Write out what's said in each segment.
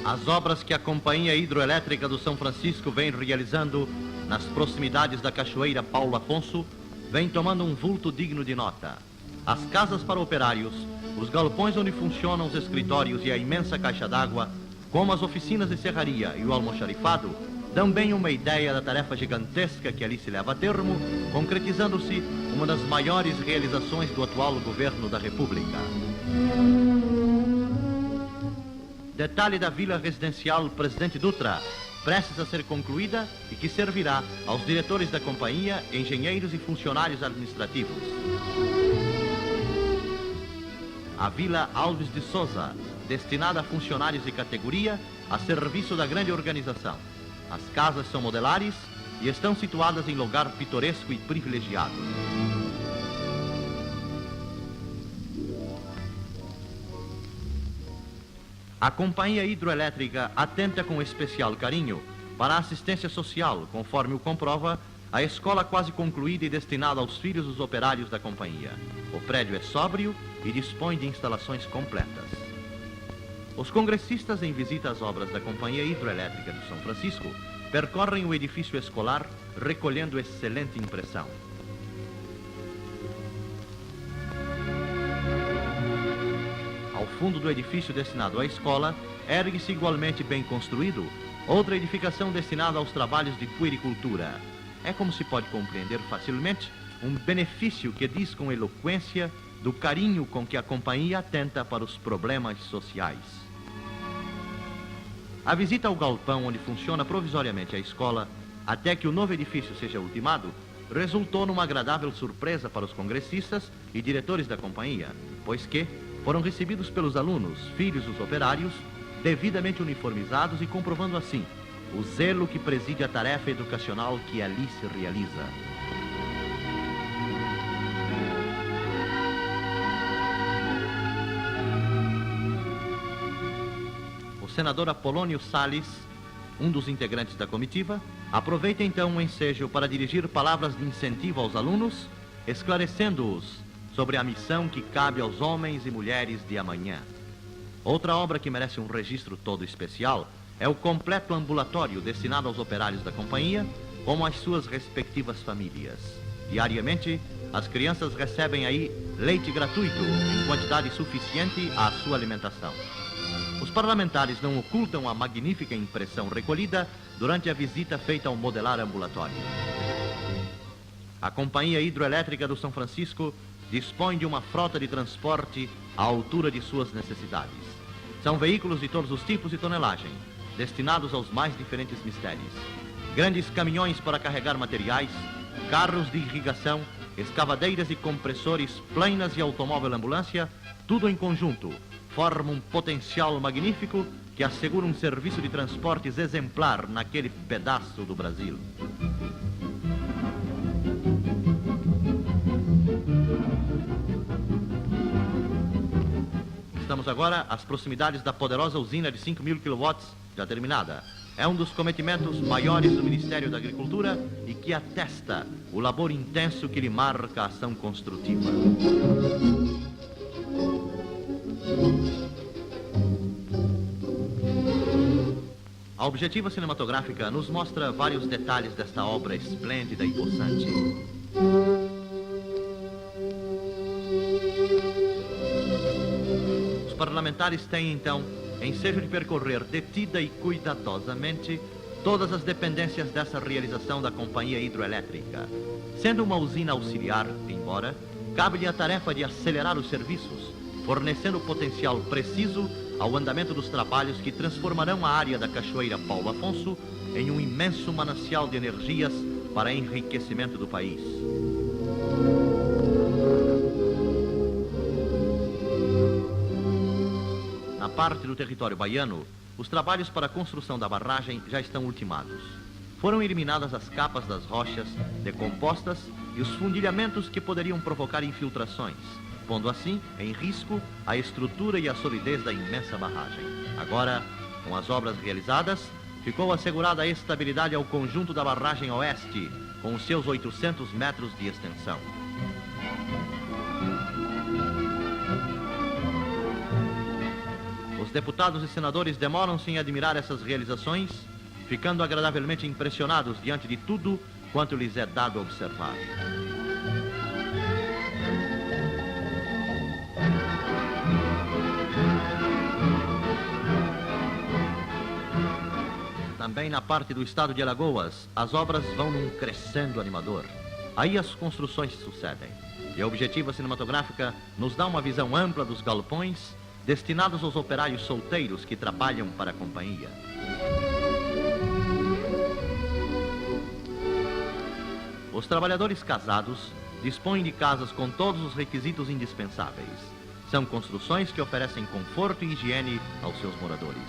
As obras que a Companhia Hidroelétrica do São Francisco vem realizando nas proximidades da Cachoeira Paulo Afonso vem tomando um vulto digno de nota. As casas para operários, os galpões onde funcionam os escritórios e a imensa caixa d'água, como as oficinas de serraria e o almoxarifado, dão bem uma ideia da tarefa gigantesca que ali se leva a termo, concretizando-se uma das maiores realizações do atual governo da República. Detalhe da Vila Residencial Presidente Dutra, prestes a ser concluída e que servirá aos diretores da companhia, engenheiros e funcionários administrativos. A Vila Alves de Souza, destinada a funcionários de categoria a serviço da grande organização. As casas são modelares e estão situadas em lugar pitoresco e privilegiado. A Companhia Hidroelétrica atenta com especial carinho para a assistência social, conforme o comprova a escola quase concluída e destinada aos filhos dos operários da companhia. O prédio é sóbrio e dispõe de instalações completas. Os congressistas em visita às obras da Companhia Hidroelétrica de São Francisco percorrem o edifício escolar recolhendo excelente impressão. Ao fundo do edifício destinado à escola, ergue-se igualmente bem construído outra edificação destinada aos trabalhos de puericultura. É como se pode compreender facilmente um benefício que diz com eloquência do carinho com que a companhia atenta para os problemas sociais. A visita ao galpão onde funciona provisoriamente a escola, até que o novo edifício seja ultimado, resultou numa agradável surpresa para os congressistas e diretores da companhia, pois que foram recebidos pelos alunos, filhos dos operários, devidamente uniformizados e comprovando assim o zelo que preside a tarefa educacional que ali se realiza. O senador Apolônio Salles, um dos integrantes da comitiva, aproveita então o ensejo para dirigir palavras de incentivo aos alunos, esclarecendo-os sobre a missão que cabe aos homens e mulheres de amanhã. Outra obra que merece um registro todo especial é o completo ambulatório destinado aos operários da companhia, como às suas respectivas famílias. Diariamente, as crianças recebem aí leite gratuito em quantidade suficiente à sua alimentação. Os parlamentares não ocultam a magnífica impressão recolhida durante a visita feita ao modelar ambulatório. A Companhia Hidroelétrica do São Francisco dispõe de uma frota de transporte à altura de suas necessidades. São veículos de todos os tipos e tonelagem, destinados aos mais diferentes mistérios. Grandes caminhões para carregar materiais, carros de irrigação, escavadeiras e compressores, planas e automóvel-ambulância, tudo em conjunto, forma um potencial magnífico que assegura um serviço de transportes exemplar naquele pedaço do Brasil. Estamos agora às proximidades da poderosa usina de 5.000 kW, já terminada. É um dos cometimentos maiores do Ministério da Agricultura e que atesta o labor intenso que lhe marca a ação construtiva. A Objetiva Cinematográfica nos mostra vários detalhes desta obra esplêndida e possante. Os parlamentares têm, então, ensejo de percorrer detida e cuidadosamente todas as dependências dessa realização da Companhia Hidroelétrica. Sendo uma usina auxiliar, embora, cabe-lhe a tarefa de acelerar os serviços, fornecendo potencial preciso ao andamento dos trabalhos que transformarão a área da Cachoeira Paulo Afonso em um imenso manancial de energias para enriquecimento do país. Na parte do território baiano, os trabalhos para a construção da barragem já estão ultimados. Foram eliminadas as capas das rochas decompostas e os fundilhamentos que poderiam provocar infiltrações, pondo assim em risco a estrutura e a solidez da imensa barragem. Agora, com as obras realizadas, ficou assegurada a estabilidade ao conjunto da barragem oeste, com os seus 800 metros de extensão. Os deputados e senadores demoram-se em admirar essas realizações, ficando agradavelmente impressionados diante de tudo quanto lhes é dado observar. Também na parte do estado de Alagoas, as obras vão num crescendo animador. Aí as construções se sucedem. E a objetiva cinematográfica nos dá uma visão ampla dos galpões destinados aos operários solteiros que trabalham para a companhia. Os trabalhadores casados dispõem de casas com todos os requisitos indispensáveis. São construções que oferecem conforto e higiene aos seus moradores.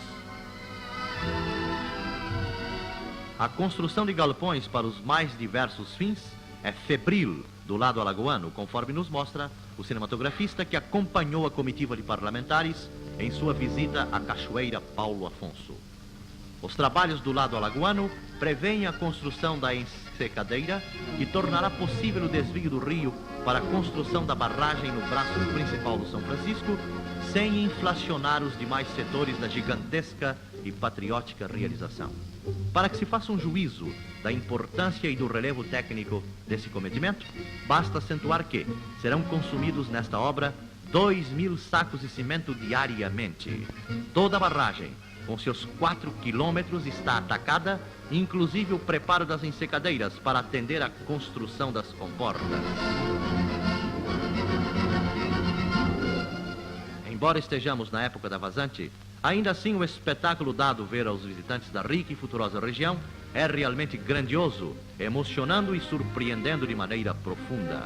A construção de galpões para os mais diversos fins é febril do lado alagoano, conforme nos mostra o cinematografista que acompanhou a comitiva de parlamentares em sua visita à Cachoeira Paulo Afonso. Os trabalhos do lado alagoano prevêem a construção da ensecadeira, que tornará possível o desvio do rio para a construção da barragem no braço principal do São Francisco, sem inflacionar os demais setores da gigantesca e patriótica realização. Para que se faça um juízo da importância e do relevo técnico desse cometimento, basta acentuar que serão consumidos nesta obra 2.000 sacos de cimento diariamente. Toda a barragem, com seus 4 quilômetros, está atacada, inclusive o preparo das ensecadeiras para atender à construção das comportas. Embora estejamos na época da vazante, ainda assim o espetáculo dado ver aos visitantes da rica e futurosa região é realmente grandioso, emocionando e surpreendendo de maneira profunda.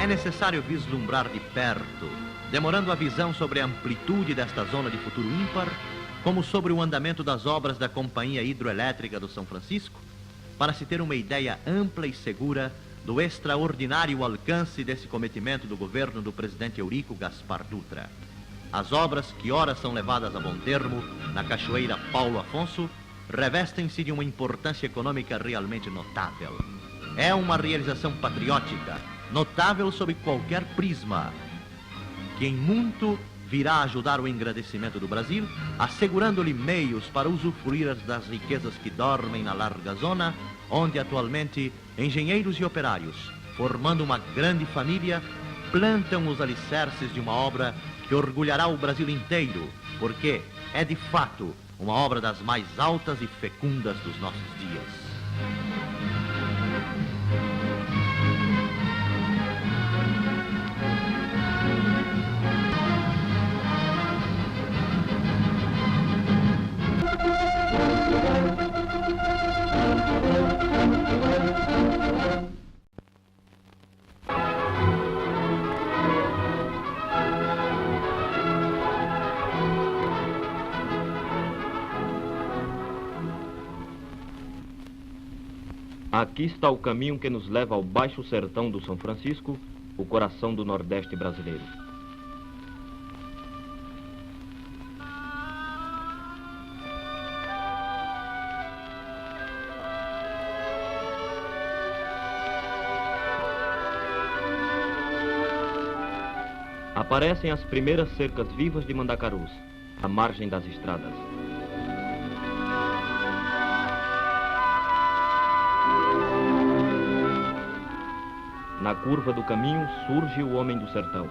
É necessário vislumbrar de perto, demorando a visão sobre a amplitude desta zona de futuro ímpar, como sobre o andamento das obras da Companhia Hidroelétrica do São Francisco, para se ter uma ideia ampla e segura do extraordinário alcance desse cometimento do governo do presidente Eurico Gaspar Dutra. As obras, que ora são levadas a bom termo na Cachoeira Paulo Afonso, revestem-se de uma importância econômica realmente notável. É uma realização patriótica, notável sob qualquer prisma, que em muito virá ajudar o engrandecimento do Brasil, assegurando-lhe meios para usufruir das riquezas que dormem na larga zona, onde atualmente engenheiros e operários, formando uma grande família, plantam os alicerces de uma obra que orgulhará o Brasil inteiro, porque é de fato uma obra das mais altas e fecundas dos nossos dias. Aqui está o caminho que nos leva ao Baixo Sertão do São Francisco, o coração do Nordeste brasileiro. Aparecem as primeiras cercas vivas de Mandacarus, à margem das estradas. Na curva do caminho surge o homem do sertão.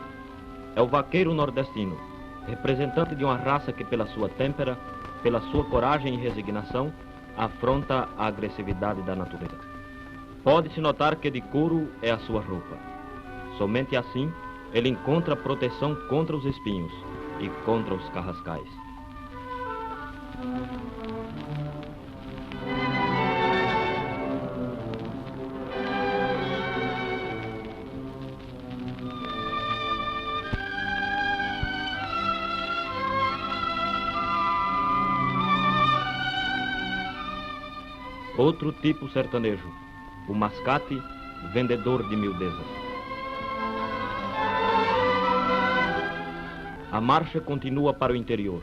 É o vaqueiro nordestino, representante de uma raça que, pela sua têmpera, pela sua coragem e resignação, afronta a agressividade da natureza. Pode-se notar que de couro é a sua roupa. Somente assim ele encontra proteção contra os espinhos e contra os carrascais. Outro tipo sertanejo, o mascate, vendedor de miudezas. A marcha continua para o interior.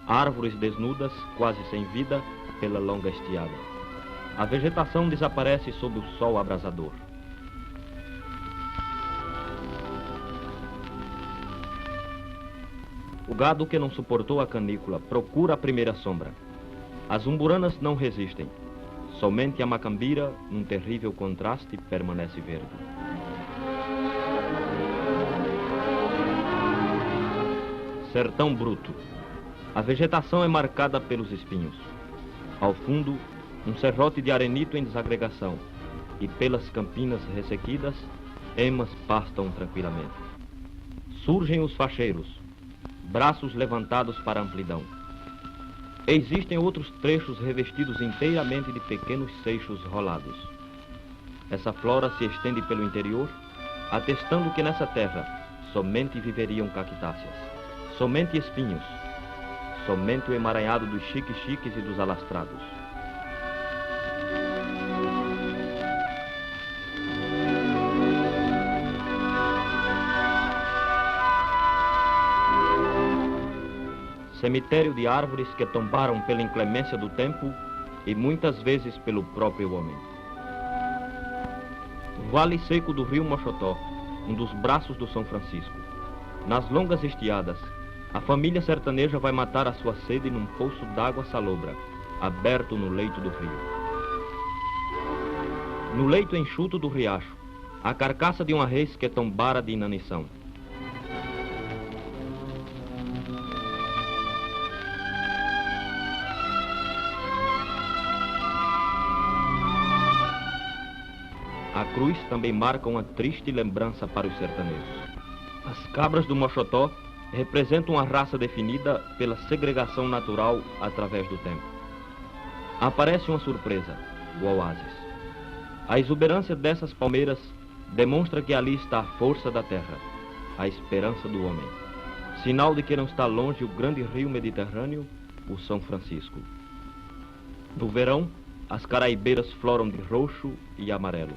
Árvores desnudas, quase sem vida, pela longa estiada. A vegetação desaparece sob o sol abrasador. O gado que não suportou a canícula procura a primeira sombra. As umburanas não resistem. Somente a macambira, num terrível contraste, permanece verde. Sertão bruto. A vegetação é marcada pelos espinhos. Ao fundo, um serrote de arenito em desagregação, e pelas campinas ressequidas, emas pastam tranquilamente. Surgem os facheiros, braços levantados para a amplidão. Existem outros trechos revestidos inteiramente de pequenos seixos rolados. Essa flora se estende pelo interior, atestando que nessa terra somente viveriam cactáceas, somente espinhos, somente o emaranhado dos chiques-chiques e dos alastrados. Cemitério de árvores que tombaram pela inclemência do tempo e muitas vezes pelo próprio homem. Vale seco do rio Mochotó, um dos braços do São Francisco. Nas longas estiadas, a família sertaneja vai matar a sua sede num poço d'água salobra, aberto no leito do rio. No leito enxuto do riacho, a carcaça de uma res que tombara de inanição. A cruz também marca uma triste lembrança para os sertanejos. As cabras do Mochotó representam uma raça definida pela segregação natural através do tempo. Aparece uma surpresa, o oásis. A exuberância dessas palmeiras demonstra que ali está a força da terra, a esperança do homem. Sinal de que não está longe o grande rio Mediterrâneo, o São Francisco. No verão, as caraibeiras floram de roxo e amarelo.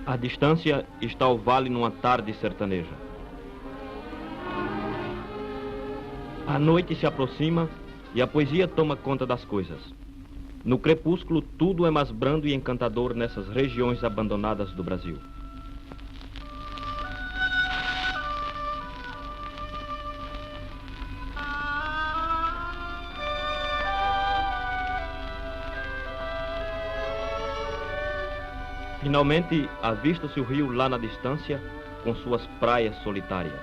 À distância está o vale numa tarde sertaneja. A noite se aproxima e a poesia toma conta das coisas. No crepúsculo, tudo é mais brando e encantador nessas regiões abandonadas do Brasil. Finalmente, avista-se o rio lá na distância, com suas praias solitárias.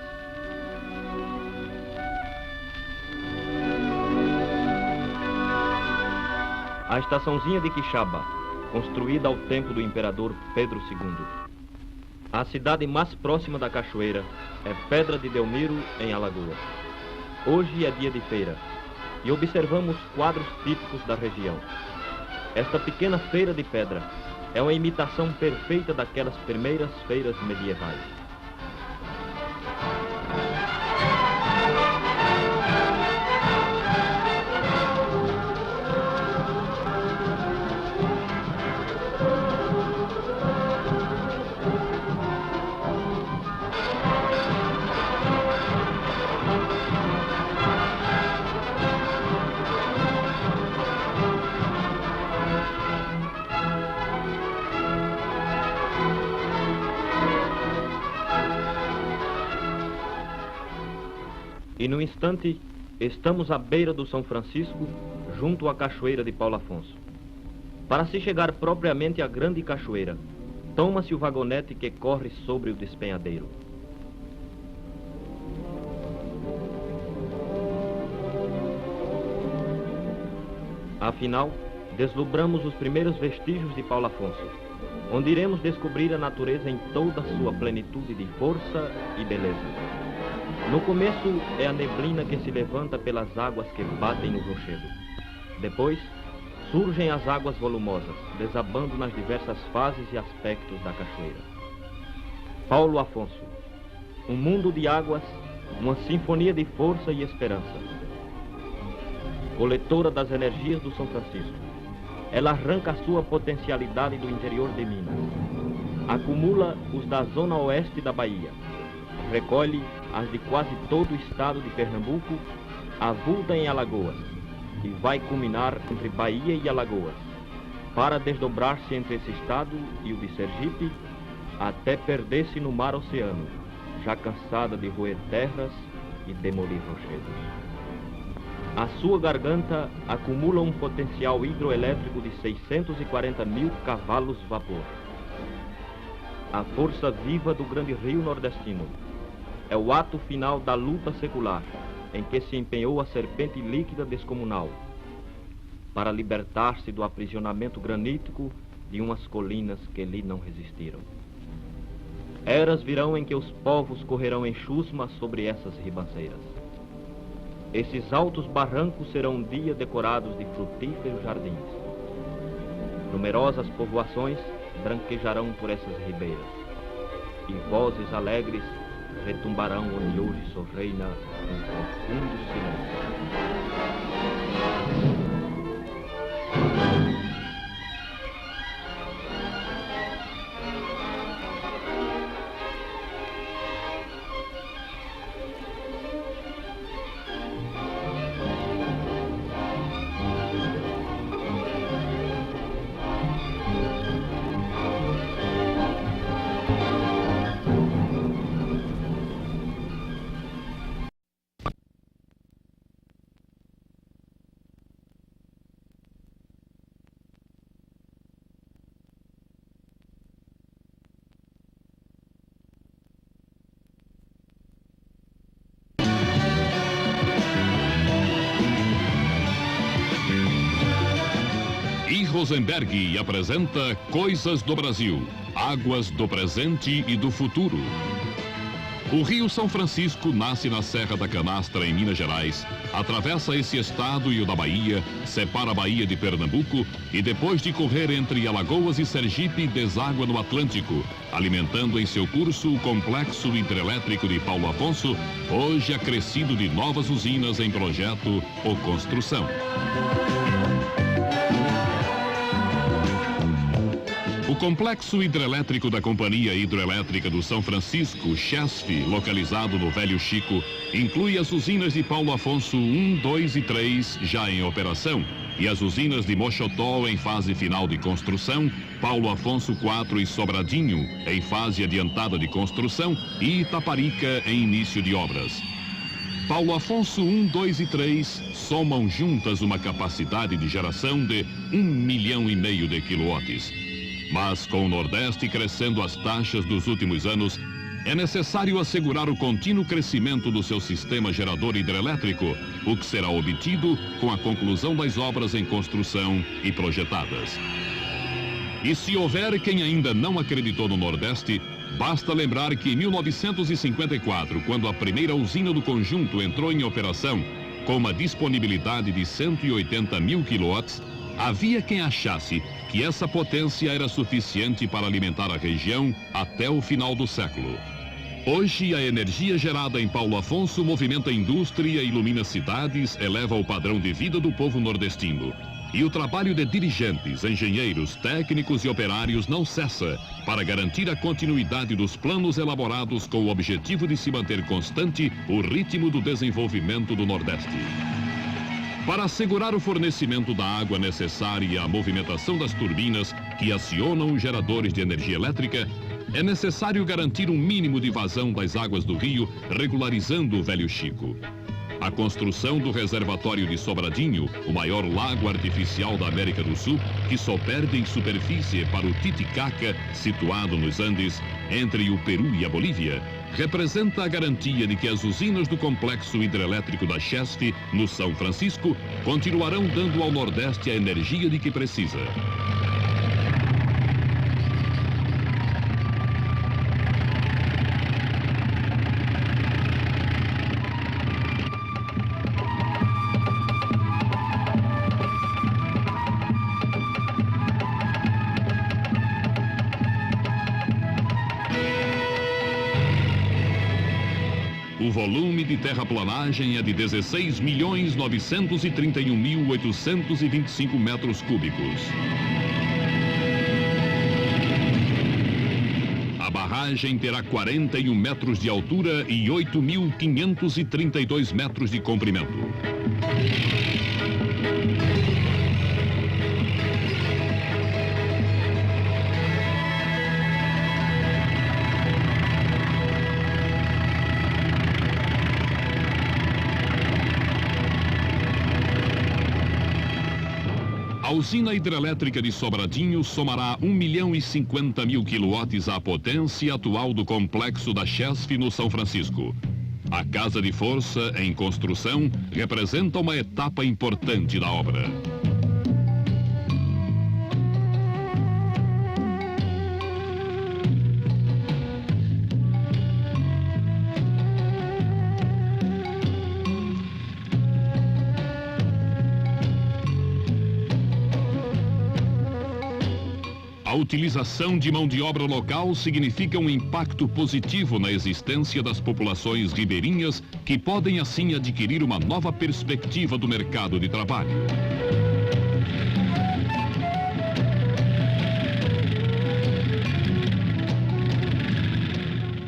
A estaçãozinha de Quixaba, construída ao tempo do imperador Pedro II. A cidade mais próxima da cachoeira é Pedra de Delmiro, em Alagoas. Hoje é dia de feira e observamos quadros típicos da região. Esta pequena feira de pedra é uma imitação perfeita daquelas primeiras feiras medievais. E no instante, estamos à beira do São Francisco, junto à cachoeira de Paulo Afonso. Para se chegar propriamente à grande cachoeira, toma-se o vagonete que corre sobre o despenhadeiro. Afinal, deslumbramos os primeiros vestígios de Paulo Afonso, onde iremos descobrir a natureza em toda a sua plenitude de força e beleza. No começo é a neblina que se levanta pelas águas que batem no rochedo. Depois, surgem as águas volumosas, desabando nas diversas fases e aspectos da cachoeira. Paulo Afonso, um mundo de águas, uma sinfonia de força e esperança. Coletora das energias do São Francisco, ela arranca a sua potencialidade do interior de Minas, acumula os da zona oeste da Bahia, recolhe as de quase todo o estado de Pernambuco, avulta em Alagoas e vai culminar entre Bahia e Alagoas, para desdobrar-se entre esse estado e o de Sergipe, até perder-se no mar oceano, já cansada de roer terras e demolir rochedos. A sua garganta acumula um potencial hidroelétrico de 640 mil cavalos vapor. A força viva do grande rio nordestino é o ato final da luta secular em que se empenhou a serpente líquida descomunal para libertar-se do aprisionamento granítico de umas colinas que lhe não resistiram. Eras virão em que os povos correrão em chusma sobre essas ribanceiras. Esses altos barrancos serão um dia decorados de frutíferos jardins. Numerosas povoações branquejarão por essas ribeiras, e vozes alegres retumbarão onde hoje só reina um profundo silêncio. Rosenberg apresenta Coisas do Brasil, águas do presente e do futuro. O Rio São Francisco nasce na Serra da Canastra, em Minas Gerais, atravessa esse estado e o da Bahia, separa a Bahia de Pernambuco e depois de correr entre Alagoas e Sergipe, deságua no Atlântico, alimentando em seu curso o complexo hidrelétrico de Paulo Afonso, hoje acrescido de novas usinas em projeto ou construção. O complexo hidrelétrico da Companhia Hidrelétrica do São Francisco, CHESF, localizado no Velho Chico, inclui as usinas de Paulo Afonso 1, 2 e 3 já em operação e as usinas de Mochotó em fase final de construção, Paulo Afonso 4 e Sobradinho em fase adiantada de construção e Itaparica em início de obras. Paulo Afonso 1, 2 e 3 somam juntas uma capacidade de geração de 1,5 milhão de quilowatts. Mas com o Nordeste crescendo as taxas dos últimos anos, é necessário assegurar o contínuo crescimento do seu sistema gerador hidrelétrico, o que será obtido com a conclusão das obras em construção e projetadas. E se houver quem ainda não acreditou no Nordeste, basta lembrar que em 1954, quando a primeira usina do conjunto entrou em operação, com uma disponibilidade de 180 mil quilowatts, havia quem achasse que essa potência era suficiente para alimentar a região até o final do século. Hoje, a energia gerada em Paulo Afonso movimenta a indústria, ilumina cidades, eleva o padrão de vida do povo nordestino. E o trabalho de dirigentes, engenheiros, técnicos e operários não cessa para garantir a continuidade dos planos elaborados com o objetivo de se manter constante o ritmo do desenvolvimento do Nordeste. Para assegurar o fornecimento da água necessária e a movimentação das turbinas que acionam os geradores de energia elétrica, é necessário garantir um mínimo de vazão das águas do rio, regularizando o Velho Chico. A construção do reservatório de Sobradinho, o maior lago artificial da América do Sul, que só perde em superfície para o Titicaca, situado nos Andes, entre o Peru e a Bolívia, representa a garantia de que as usinas do complexo hidrelétrico da CHESF, no São Francisco, continuarão dando ao Nordeste a energia de que precisa. O volume de terraplanagem é de 16.931.825 metros cúbicos. A barragem barragem terá 41 metros de altura e 8.532 metros de comprimento. A usina hidrelétrica de Sobradinho somará 1.050.000 quilowatts à potência atual do complexo da Chesf no São Francisco. A casa de força em construção representa uma etapa importante da obra. A utilização de mão de obra local significa um impacto positivo na existência das populações ribeirinhas, que podem assim adquirir uma nova perspectiva do mercado de trabalho.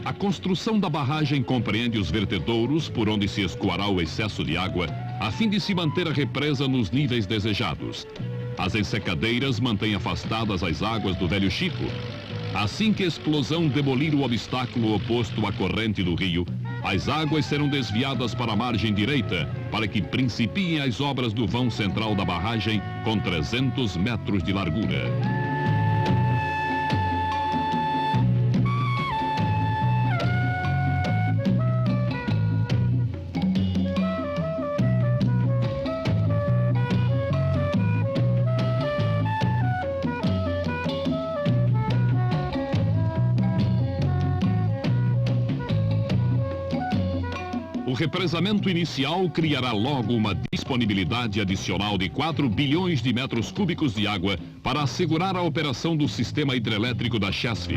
A construção da barragem compreende os vertedouros por onde se escoará o excesso de água, a fim de se manter a represa nos níveis desejados. As ensecadeiras mantêm afastadas as águas do Velho Chico. Assim que a explosão demolir o obstáculo oposto à corrente do rio, as águas serão desviadas para a margem direita, para que principiem as obras do vão central da barragem, com 300 metros de largura. O represamento inicial criará logo uma disponibilidade adicional de 4 bilhões de metros cúbicos de água para assegurar a operação do sistema hidrelétrico da Chesf.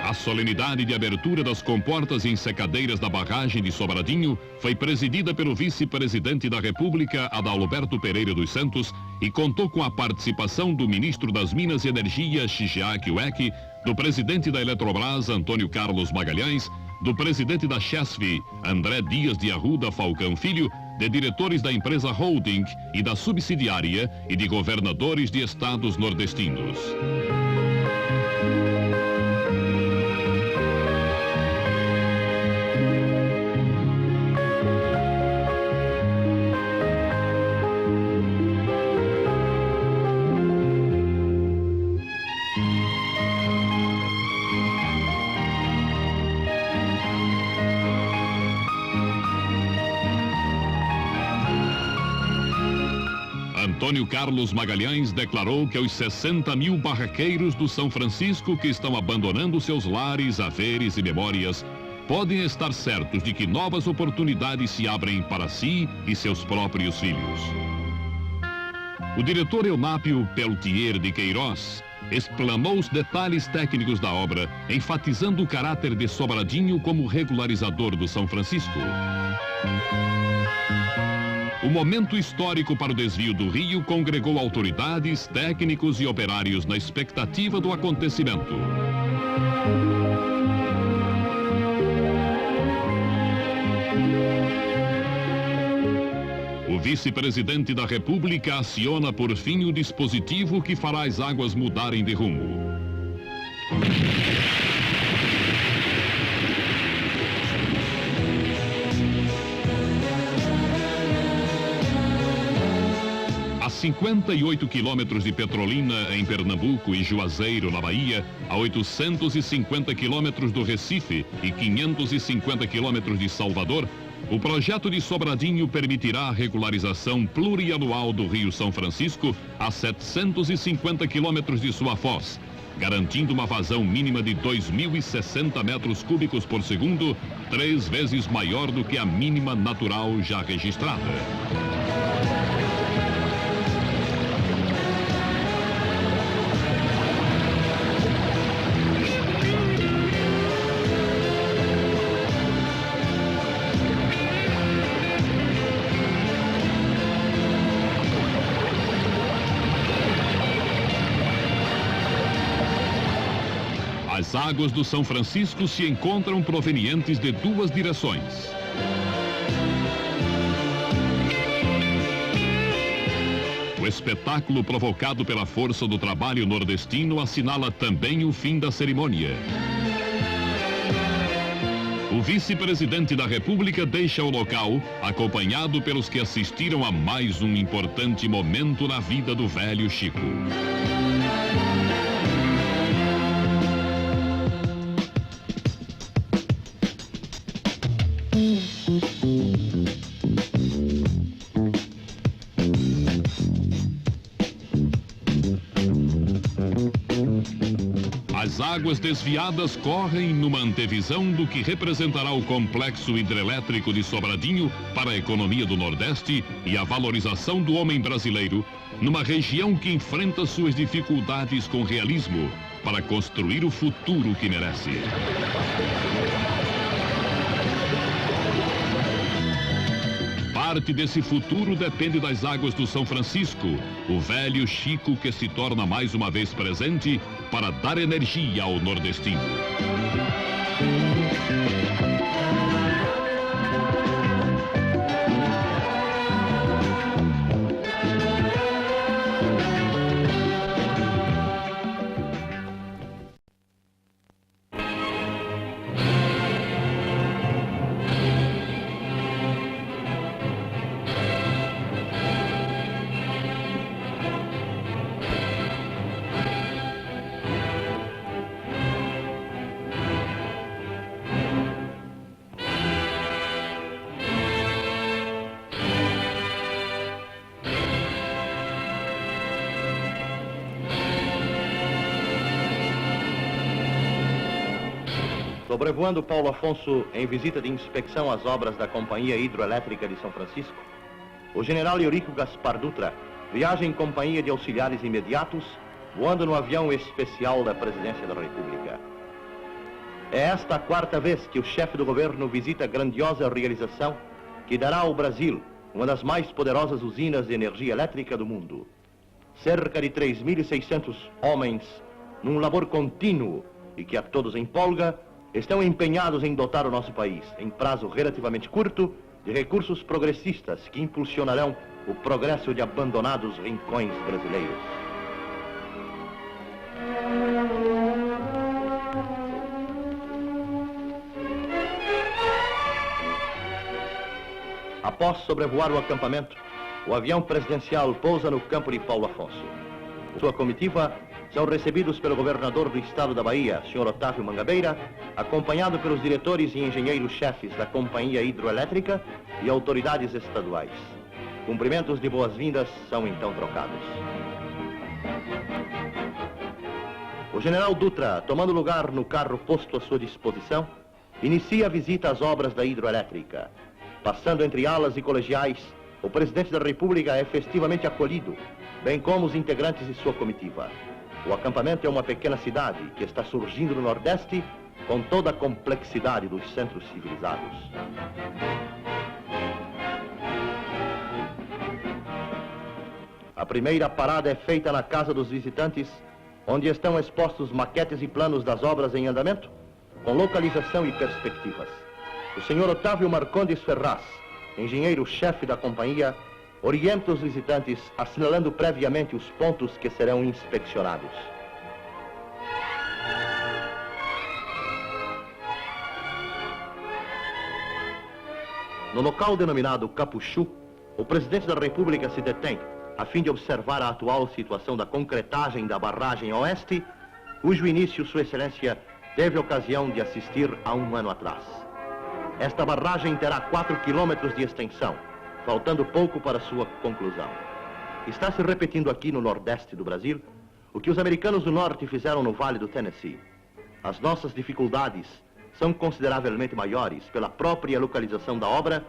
A solenidade de abertura das comportas e ensecadeiras da barragem de Sobradinho foi presidida pelo vice-presidente da República, Adalberto Pereira dos Santos, e contou com a participação do ministro das Minas e Energia, Shigeaki Ueki, do presidente da Eletrobras, Antônio Carlos Magalhães, do presidente da Chesf, André Dias de Arruda Falcão Filho, de diretores da empresa Holding e da subsidiária e de governadores de estados nordestinos. Antônio Carlos Magalhães declarou que os 60 mil barraqueiros do São Francisco que estão abandonando seus lares, haveres e memórias podem estar certos de que novas oportunidades se abrem para si e seus próprios filhos. O diretor Eunápio Peltier de Queiroz explanou os detalhes técnicos da obra, enfatizando o caráter de Sobradinho como regularizador do São Francisco. O momento histórico para o desvio do rio congregou autoridades, técnicos e operários na expectativa do acontecimento. O vice-presidente da República aciona por fim o dispositivo que fará as águas mudarem de rumo. A 58 quilômetros de Petrolina, em Pernambuco, e Juazeiro, na Bahia, a 850 quilômetros do Recife e 550 quilômetros de Salvador, o projeto de Sobradinho permitirá a regularização plurianual do Rio São Francisco a 750 quilômetros de sua foz, garantindo uma vazão mínima de 2.060 metros cúbicos por segundo, 3 vezes maior do que a mínima natural já registrada. águas do São Francisco se encontram provenientes de duas direções. O espetáculo provocado pela força do trabalho nordestino assinala também o fim da cerimônia. O vice-presidente da República deixa o local, acompanhado pelos que assistiram a mais um importante momento na vida do velho Chico. As águas desviadas correm numa antevisão do que representará o complexo hidrelétrico de Sobradinho para a economia do Nordeste e a valorização do homem brasileiro, numa região que enfrenta suas dificuldades com realismo para construir o futuro que merece. Parte desse futuro depende das águas do São Francisco, o velho Chico que se torna mais uma vez presente para dar energia ao nordestino. Sobrevoando Paulo Afonso em visita de inspeção às obras da Companhia Hidroelétrica de São Francisco, o general Eurico Gaspar Dutra viaja em companhia de auxiliares imediatos, voando no avião especial da Presidência da República. É esta a quarta vez que o chefe do governo visita a grandiosa realização que dará ao Brasil uma das mais poderosas usinas de energia elétrica do mundo. Cerca de 3.600 homens num labor contínuo e que a todos empolga, estão empenhados em dotar o nosso país, em prazo relativamente curto, de recursos progressistas que impulsionarão o progresso de abandonados rincões brasileiros. Após sobrevoar o acampamento, o avião presidencial pousa no campo de Paulo Afonso. Sua comitiva são recebidos pelo governador do estado da Bahia, Sr. Otávio Mangabeira, acompanhado pelos diretores e engenheiros-chefes da Companhia Hidroelétrica e autoridades estaduais. Cumprimentos de boas-vindas são então trocados. O general Dutra, tomando lugar no carro posto à sua disposição, inicia a visita às obras da hidroelétrica. Passando entre alas e colegiais, o presidente da República é festivamente acolhido, bem como os integrantes de sua comitiva. O acampamento é uma pequena cidade que está surgindo no Nordeste com toda a complexidade dos centros civilizados. A primeira parada é feita na casa dos visitantes, onde estão expostos maquetes e planos das obras em andamento, com localização e perspectivas. O senhor Otávio Marcondes Ferraz, engenheiro-chefe da companhia, orienta os visitantes assinalando previamente os pontos que serão inspeccionados. No local denominado Capuchu, o presidente da República se detém a fim de observar a atual situação da concretagem da barragem oeste, cujo início Sua Excelência teve ocasião de assistir há um ano atrás. Esta barragem terá 4 quilômetros de extensão, faltando pouco para sua conclusão. Está se repetindo aqui no Nordeste do Brasil o que os americanos do Norte fizeram no Vale do Tennessee. As nossas dificuldades são consideravelmente maiores pela própria localização da obra,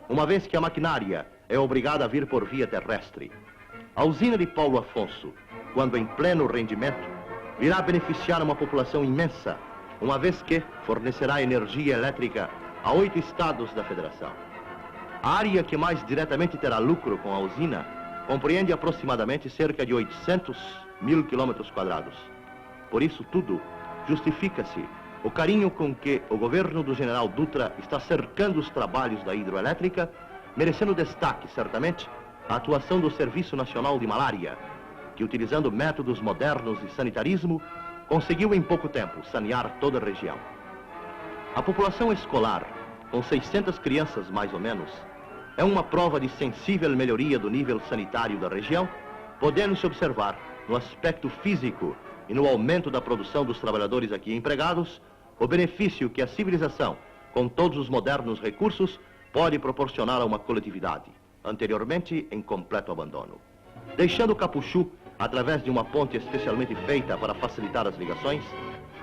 uma vez que a maquinária é obrigada a vir por via terrestre. A usina de Paulo Afonso, quando em pleno rendimento, virá beneficiar uma população imensa, uma vez que fornecerá energia elétrica a 8 estados da Federação. A área que mais diretamente terá lucro com a usina compreende aproximadamente cerca de 800.000 quilômetros quadrados. Por isso tudo, justifica-se o carinho com que o governo do general Dutra está cercando os trabalhos da hidroelétrica, merecendo destaque, certamente, a atuação do Serviço Nacional de Malária, que, utilizando métodos modernos de sanitarismo, conseguiu em pouco tempo sanear toda a região. A população escolar, com 600 crianças mais ou menos, é uma prova de sensível melhoria do nível sanitário da região, podendo-se observar no aspecto físico e no aumento da produção dos trabalhadores aqui empregados, o benefício que a civilização, com todos os modernos recursos, pode proporcionar a uma coletividade, anteriormente em completo abandono. Deixando Capuchu, através de uma ponte especialmente feita para facilitar as ligações,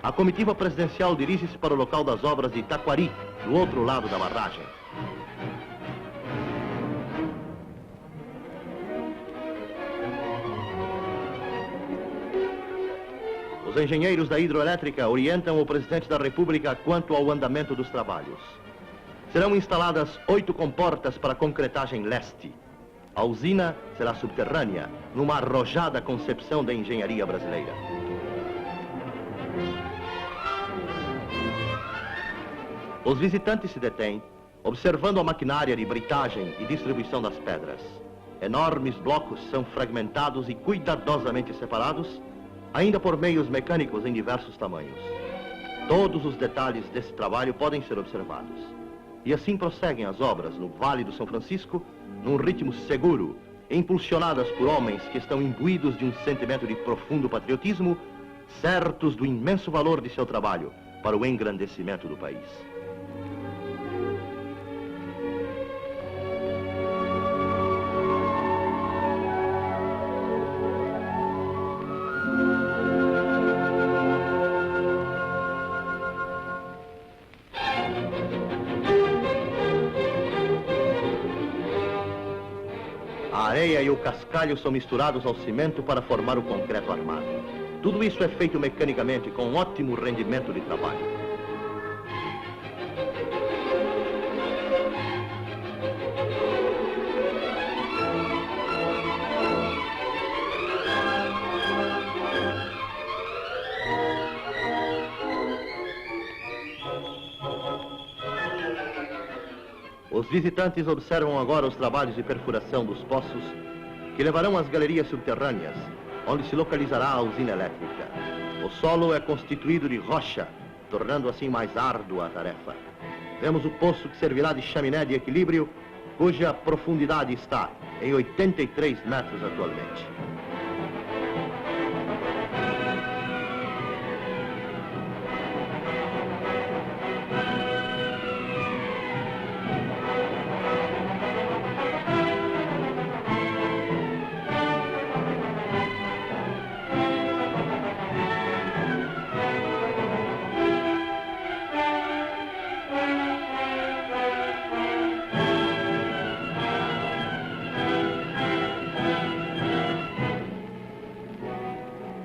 a comitiva presidencial dirige-se para o local das obras de Itaquari, do outro lado da barragem. Os engenheiros da hidroelétrica orientam o presidente da República quanto ao andamento dos trabalhos. Serão instaladas 8 comportas para concretagem leste. A usina será subterrânea, numa arrojada concepção da engenharia brasileira. Os visitantes se detêm, observando a maquinária de britagem e distribuição das pedras. Enormes blocos são fragmentados e cuidadosamente separados, ainda por meios mecânicos em diversos tamanhos. Todos os detalhes desse trabalho podem ser observados. E assim prosseguem as obras no Vale do São Francisco, num ritmo seguro, impulsionadas por homens que estão imbuídos de um sentimento de profundo patriotismo, certos do imenso valor de seu trabalho para o engrandecimento do país. A areia e o cascalho são misturados ao cimento para formar o concreto armado. Tudo isso é feito mecanicamente com um ótimo rendimento de trabalho. Os visitantes observam agora os trabalhos de perfuração dos poços que levarão às galerias subterrâneas, onde se localizará a usina elétrica. O solo é constituído de rocha, tornando assim mais árdua a tarefa. Vemos o poço que servirá de chaminé de equilíbrio, cuja profundidade está em 83 metros atualmente.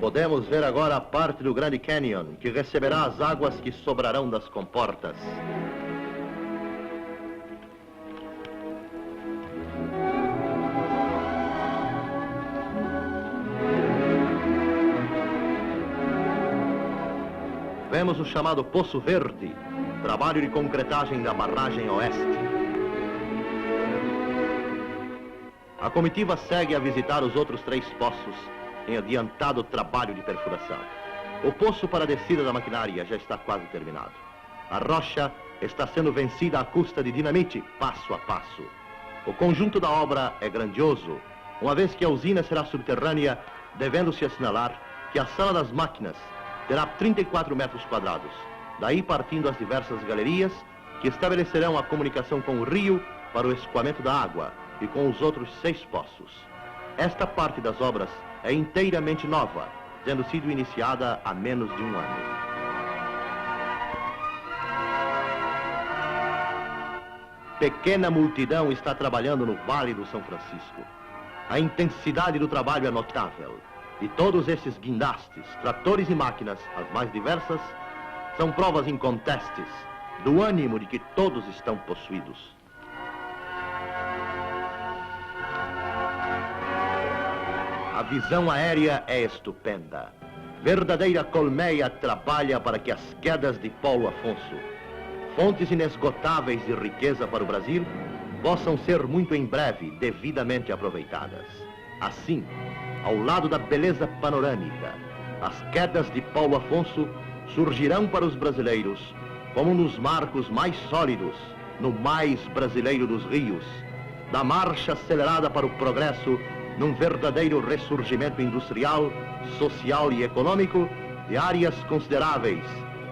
Podemos ver agora a parte do Grand Canyon, que receberá as águas que sobrarão das comportas. Vemos o chamado Poço Verde, trabalho de concretagem da barragem oeste. A comitiva segue a visitar os outros 3 poços, em adiantado trabalho de perfuração. O poço para a descida da maquinária já está quase terminado. A rocha está sendo vencida à custa de dinamite, passo a passo. O conjunto da obra é grandioso, uma vez que a usina será subterrânea, devendo-se assinalar que a sala das máquinas terá 34 metros quadrados, daí partindo as diversas galerias que estabelecerão a comunicação com o rio para o escoamento da água e com os outros 6 poços. Esta parte das obras é inteiramente nova, tendo sido iniciada há menos de 1 ano. Pequena multidão está trabalhando no Vale do São Francisco. A intensidade do trabalho é notável. E todos esses guindastes, tratores e máquinas, as mais diversas, são provas incontestes do ânimo de que todos estão possuídos. A visão aérea é estupenda. verdadeira colmeia trabalha para que as quedas de Paulo Afonso, fontes inesgotáveis de riqueza para o Brasil, possam ser muito em breve devidamente aproveitadas. Assim, ao lado da beleza panorâmica, as quedas de Paulo Afonso surgirão para os brasileiros como um dos marcos mais sólidos no mais brasileiro dos rios, da marcha acelerada para o progresso num verdadeiro ressurgimento industrial, social e econômico de áreas consideráveis,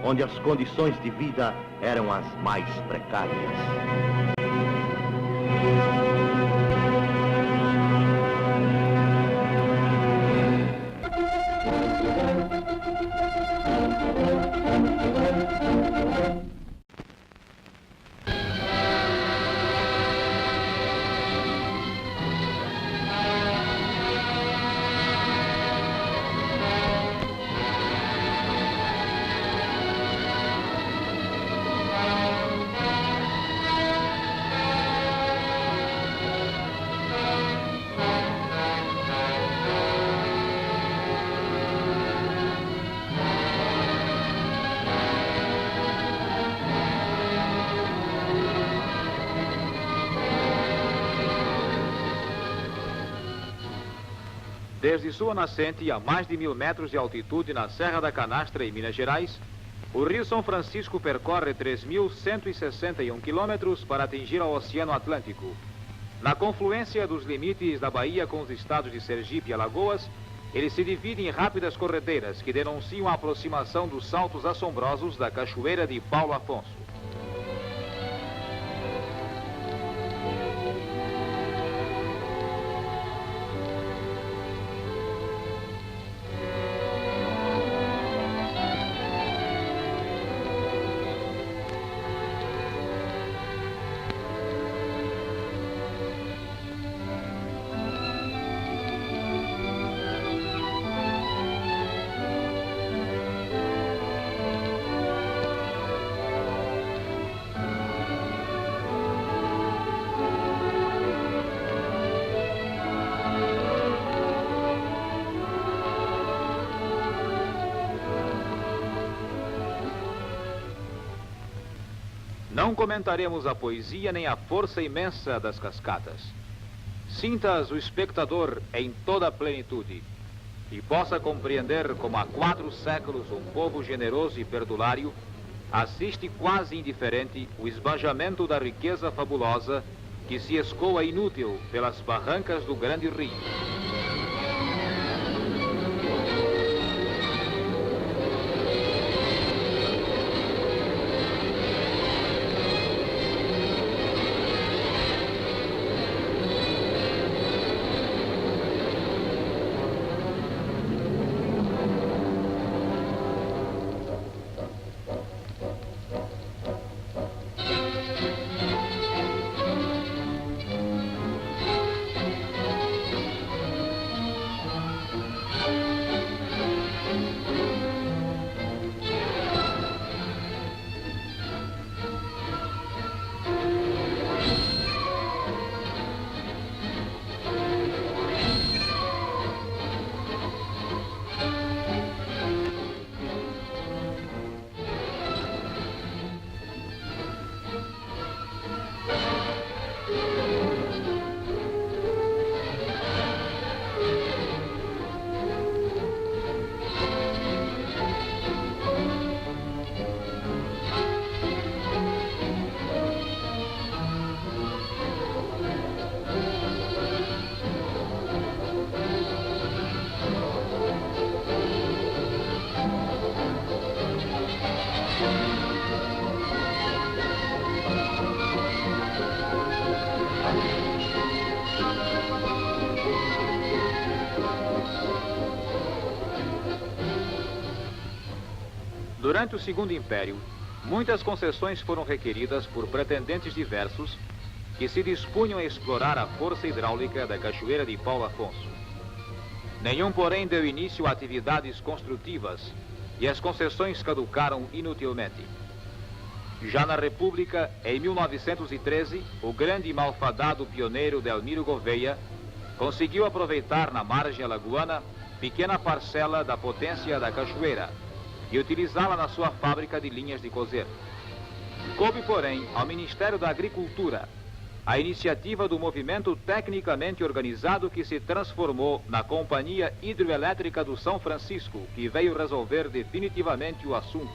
onde as condições de vida eram as mais precárias. Desde sua nascente, a mais de 1000 metros de altitude na Serra da Canastra, em Minas Gerais, o Rio São Francisco percorre 3.161 quilômetros para atingir ao Oceano Atlântico. Na confluência dos limites da Bahia com os estados de Sergipe e Alagoas, ele se divide em rápidas corredeiras que denunciam a aproximação dos saltos assombrosos da Cachoeira de Paulo Afonso. Não comentaremos a poesia nem a força imensa das cascatas. Sinta-as o espectador em toda a plenitude e possa compreender como há 4 séculos um povo generoso e perdulário assiste quase indiferente o esbanjamento da riqueza fabulosa que se escoa inútil pelas barrancas do grande rio. Durante o Segundo Império, muitas concessões foram requeridas por pretendentes diversos que se dispunham a explorar a força hidráulica da Cachoeira de Paulo Afonso. Nenhum, porém, deu início a atividades construtivas e as concessões caducaram inutilmente. Já na República, em 1913, o grande e malfadado pioneiro Delmiro Gouveia conseguiu aproveitar na margem alagoana pequena parcela da potência da cachoeira e utilizá-la na sua fábrica de linhas de cozer. Coube, porém, ao Ministério da Agricultura a iniciativa do movimento tecnicamente organizado que se transformou na Companhia Hidroelétrica do São Francisco, que veio resolver definitivamente o assunto.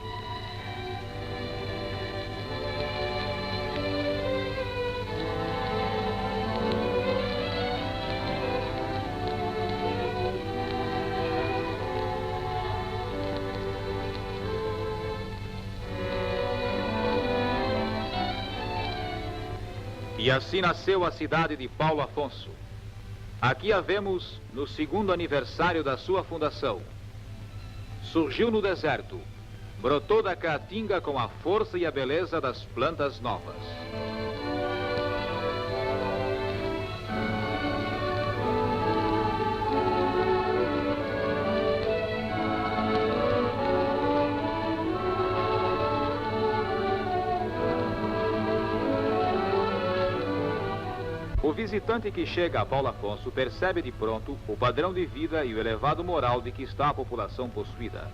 E assim nasceu a cidade de Paulo Afonso. Aqui a vemos no 2º aniversário da sua fundação. Surgiu no deserto, brotou da caatinga com a força e a beleza das plantas novas. O visitante que chega a Paulo Afonso percebe de pronto o padrão de vida e o elevado moral de que está a população possuída.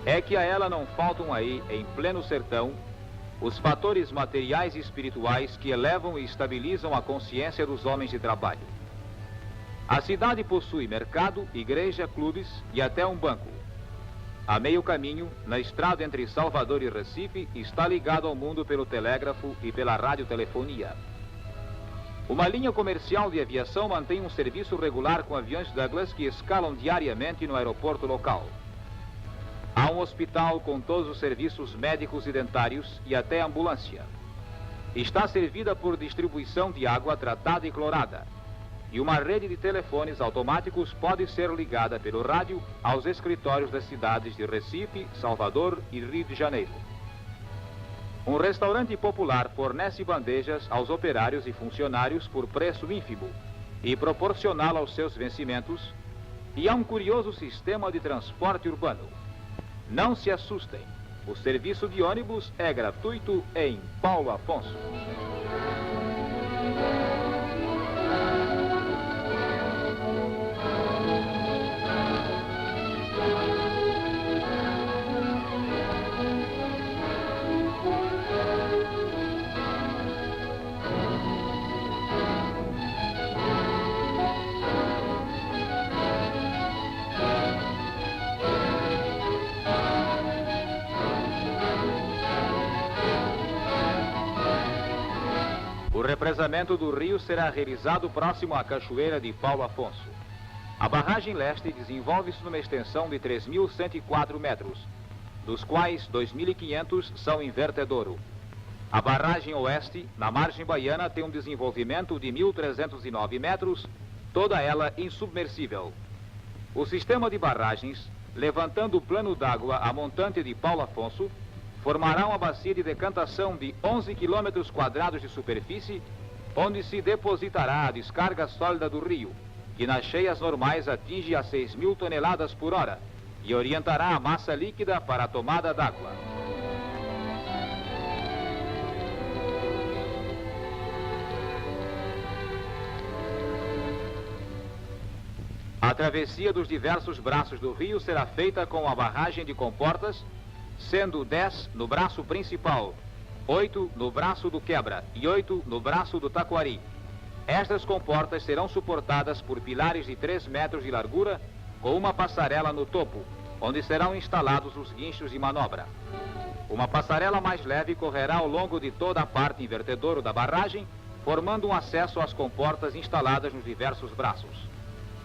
É que a ela não faltam aí, em pleno sertão, os fatores materiais e espirituais que elevam e estabilizam a consciência dos homens de trabalho. A cidade possui mercado, igreja, clubes e até um banco. A meio caminho, na estrada entre Salvador e Recife, está ligado ao mundo pelo telégrafo e pela radiotelefonia. Uma linha comercial de aviação mantém um serviço regular com aviões Douglas que escalam diariamente no aeroporto local. Há um hospital com todos os serviços médicos e dentários e até ambulância. Está servida por distribuição de água tratada e clorada. E uma rede de telefones automáticos pode ser ligada pelo rádio aos escritórios das cidades de Recife, Salvador e Rio de Janeiro. Um restaurante popular fornece bandejas aos operários e funcionários por preço ínfimo e proporcional aos seus vencimentos, e há um curioso sistema de transporte urbano. Não se assustem, o serviço de ônibus é gratuito em Paulo Afonso. O represamento do rio será realizado próximo à cachoeira de Paulo Afonso. A barragem leste desenvolve-se numa extensão de 3.104 metros, dos quais 2.500 são em vertedouro. A barragem oeste, na margem baiana, tem um desenvolvimento de 1.309 metros, toda ela insubmersível. O sistema de barragens, levantando o plano d'água a montante de Paulo Afonso, formará uma bacia de decantação de 11 quilômetros quadrados de superfície, onde se depositará a descarga sólida do rio, que nas cheias normais atinge a 6.000 toneladas por hora, e orientará a massa líquida para a tomada d'água. A travessia dos diversos braços do rio será feita com a barragem de comportas, sendo 10 no braço principal, 8 no braço do quebra e 8 no braço do taquari. Estas comportas serão suportadas por pilares de 3 metros de largura, com uma passarela no topo, onde serão instalados os guinchos de manobra. Uma passarela mais leve correrá ao longo de toda a parte invertedouro da barragem, formando um acesso às comportas instaladas nos diversos braços.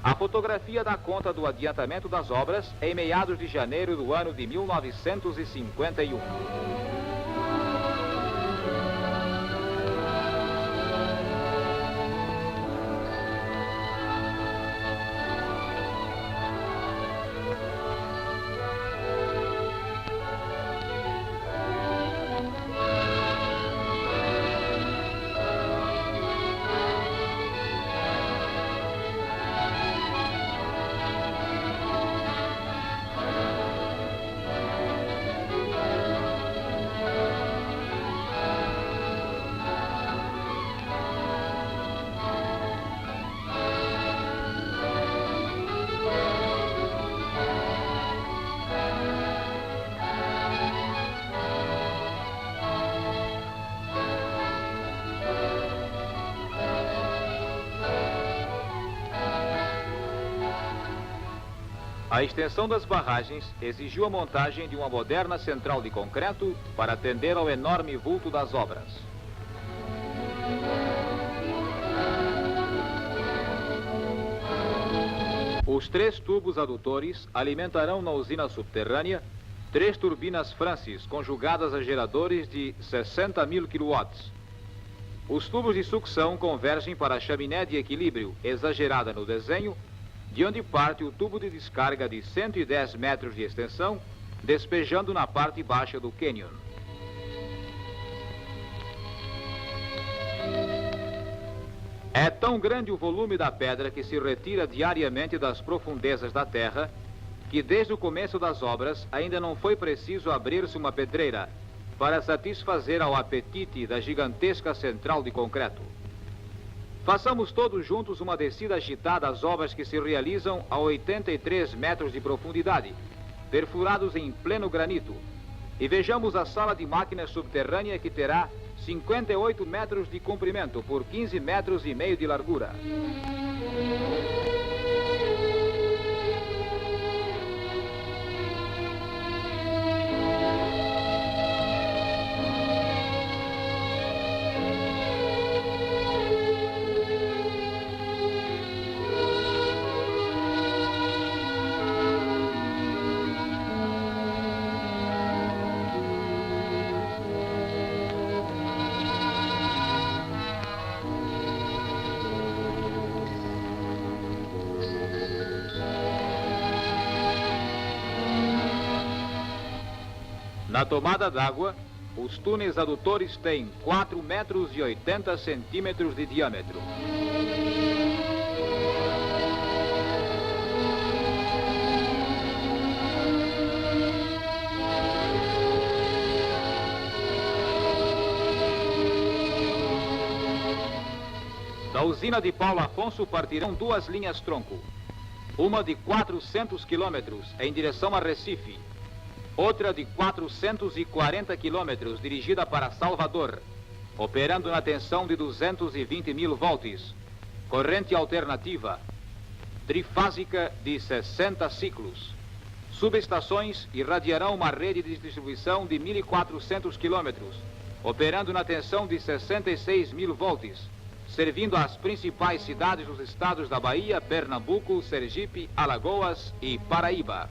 A fotografia dá conta do adiantamento das obras em meados de janeiro do ano de 1951. A extensão das barragens exigiu a montagem de uma moderna central de concreto para atender ao enorme vulto das obras. Os 3 tubos adutores alimentarão na usina subterrânea 3 turbinas Francis conjugadas a geradores de 60.000 kW. Os tubos de sucção convergem para a chaminé de equilíbrio exagerada no desenho, de onde parte o tubo de descarga de 110 metros de extensão, despejando na parte baixa do cânion. É tão grande o volume da pedra que se retira diariamente das profundezas da terra, que desde o começo das obras ainda não foi preciso abrir-se uma pedreira para satisfazer ao apetite da gigantesca central de concreto. Façamos todos juntos uma descida agitada às obras que se realizam a 83 metros de profundidade, perfurados em pleno granito, e vejamos a sala de máquinas subterrânea que terá 58 metros de comprimento por 15 metros e meio de largura. Na tomada d'água, os túneis adutores têm 4 metros e 80 centímetros de diâmetro. Da usina de Paulo Afonso partirão 2 linhas tronco. Uma de 400 quilômetros em direção a Recife. Outra de 440 quilômetros dirigida para Salvador, operando na tensão de 220.000 volts, corrente alternativa, trifásica de 60 ciclos. Subestações irradiarão uma rede de distribuição de 1.400 quilômetros, operando na tensão de 66.000 volts, servindo às principais cidades dos estados da Bahia, Pernambuco, Sergipe, Alagoas e Paraíba.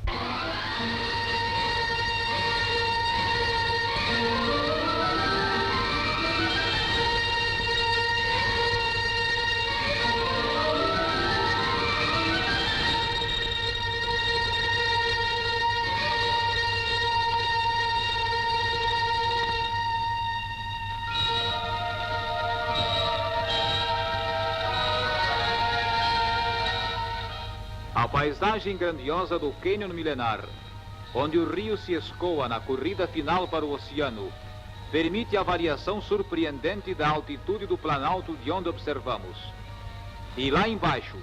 A paisagem grandiosa do cânion milenar, onde o rio se escoa na corrida final para o oceano, permite a variação surpreendente da altitude do planalto de onde observamos. E lá embaixo,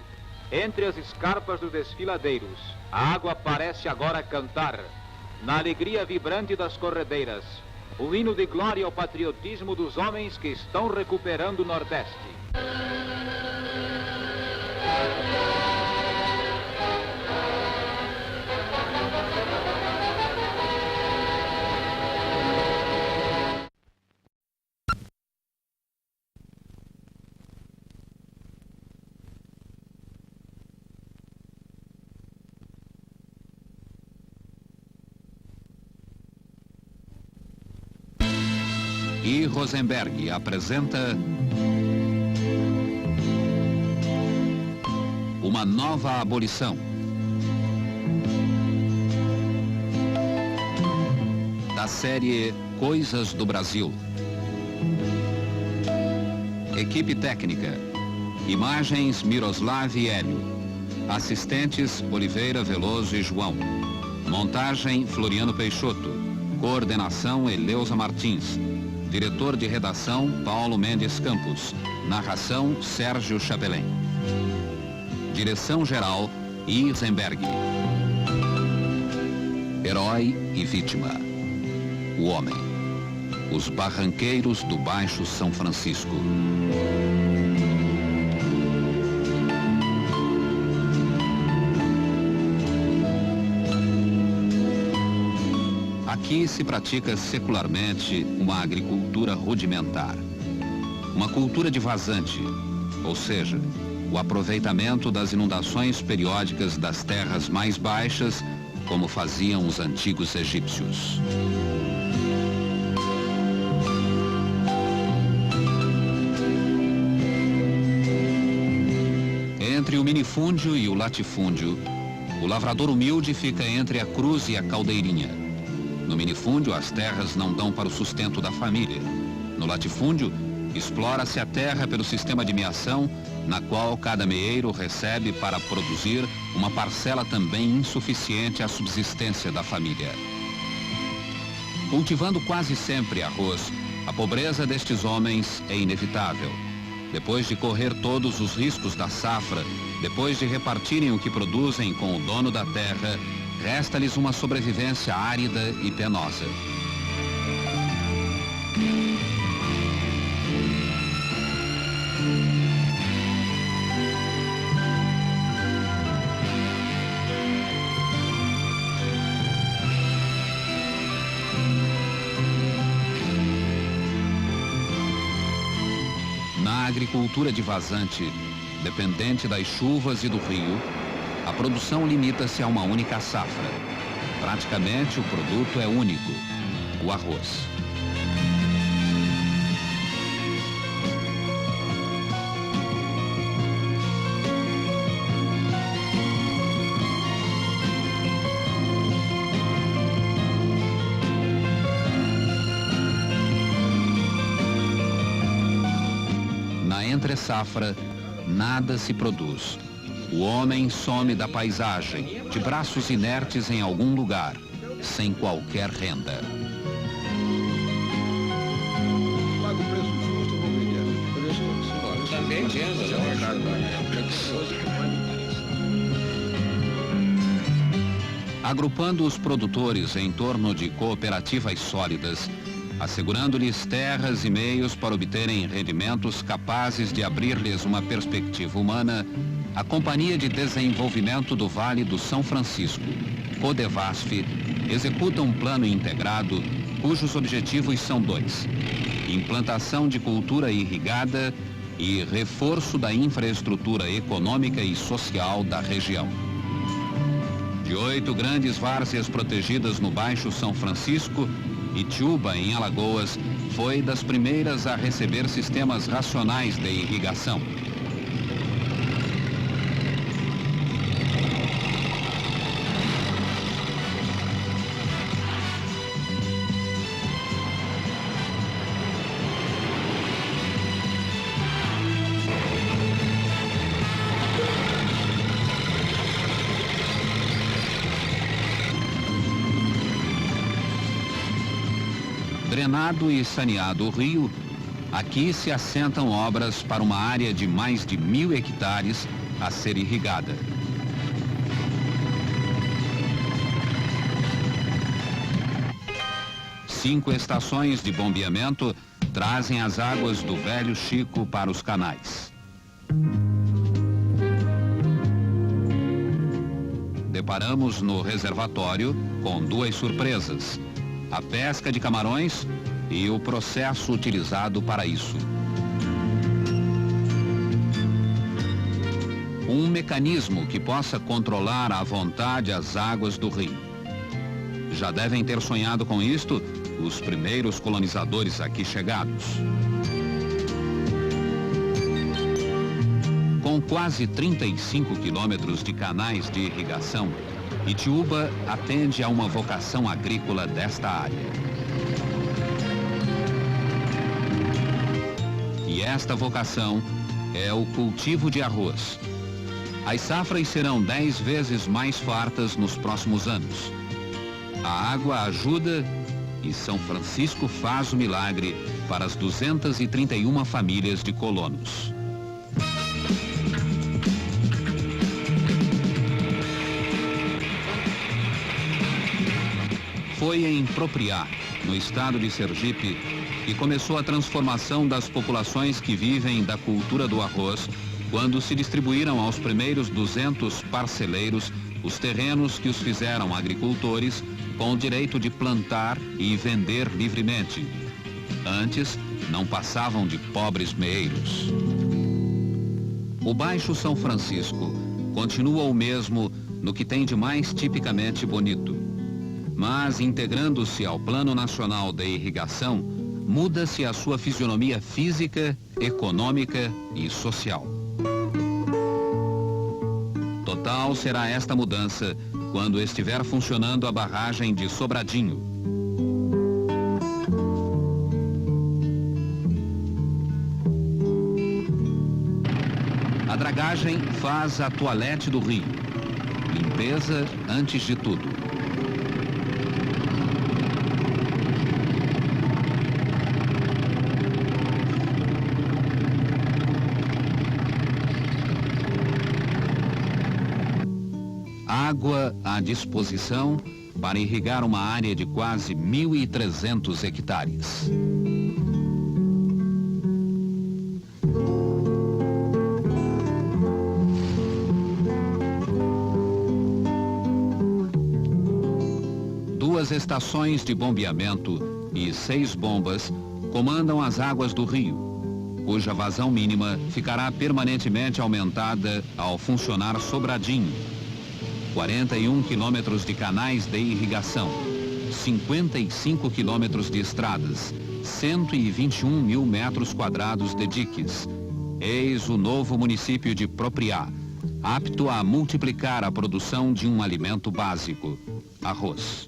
entre as escarpas dos desfiladeiros, a água parece agora cantar, na alegria vibrante das corredeiras, o hino de glória ao patriotismo dos homens que estão recuperando o Nordeste. E Rosenberg apresenta Uma Nova Abolição. Da série Coisas do Brasil. Equipe técnica: imagens Miroslav e Hélio. Assistentes Oliveira, Veloso e João. Montagem Floriano Peixoto. Coordenação Eleusa Martins. Diretor de redação, Paulo Mendes Campos. Narração, Sérgio Chapelin. Direção-geral, Isenberg. Herói e vítima. O homem. Os barranqueiros do Baixo São Francisco. Aqui se pratica secularmente uma agricultura rudimentar. Uma cultura de vazante, ou seja, o aproveitamento das inundações periódicas das terras mais baixas, como faziam os antigos egípcios. Entre o minifúndio e o latifúndio, o lavrador humilde fica entre a cruz e a caldeirinha. No minifúndio, as terras não dão para o sustento da família. No latifúndio, explora-se a terra pelo sistema de meação, na qual cada meeiro recebe para produzir uma parcela também insuficiente à subsistência da família. Cultivando quase sempre arroz, a pobreza destes homens é inevitável. Depois de correr todos os riscos da safra, depois de repartirem o que produzem com o dono da terra, resta-lhes uma sobrevivência árida e penosa. Na agricultura de vazante, dependente das chuvas e do rio, a produção limita-se a uma única safra. Praticamente o produto é único, o arroz. Na entre-safra, nada se produz. O homem some da paisagem, de braços inertes em algum lugar, sem qualquer renda. Paga o preço justo, não me também vendo, Agrupando os produtores em torno de cooperativas sólidas, assegurando-lhes terras e meios para obterem rendimentos capazes de abrir-lhes uma perspectiva humana, a Companhia de Desenvolvimento do Vale do São Francisco, Codevasf, executa um plano integrado cujos objetivos são dois: implantação de cultura irrigada e reforço da infraestrutura econômica e social da região. De 8 grandes várzeas protegidas no Baixo São Francisco, Itiúba, em Alagoas, foi das primeiras a receber sistemas racionais de irrigação. Drenado e saneado o rio, aqui se assentam obras para uma área de mais de 1.000 hectares a ser irrigada. Cinco estações de bombeamento trazem as águas do Velho Chico para os canais. Deparamos no reservatório com 2 surpresas: a pesca de camarões e o processo utilizado para isso. Um mecanismo que possa controlar à vontade as águas do rio. Já devem ter sonhado com isto os primeiros colonizadores aqui chegados. Com quase 35 quilômetros de canais de irrigação, Itiúba atende a uma vocação agrícola desta área. E esta vocação é o cultivo de arroz. As safras serão 10 vezes mais fartas nos próximos anos. A água ajuda e São Francisco faz o milagre para as 231 famílias de colonos. Foi em Propriá, no estado de Sergipe, que começou a transformação das populações que vivem da cultura do arroz, quando se distribuíram aos primeiros 200 parceleiros os terrenos que os fizeram agricultores com o direito de plantar e vender livremente. Antes, não passavam de pobres meeiros. O Baixo São Francisco continua o mesmo no que tem de mais tipicamente bonito. Mas, integrando-se ao Plano Nacional de Irrigação, muda-se a sua fisionomia física, econômica e social. Total será esta mudança quando estiver funcionando a barragem de Sobradinho. A dragagem faz a toalete do rio. Limpeza antes de tudo. Água à disposição para irrigar uma área de quase 1.300 hectares. Duas estações de bombeamento e 6 bombas comandam as águas do rio, cuja vazão mínima ficará permanentemente aumentada ao funcionar Sobradinho. 41 quilômetros de canais de irrigação, 55 quilômetros de estradas, 121 mil metros quadrados de diques. Eis o novo município de Propriá, apto a multiplicar a produção de um alimento básico, arroz.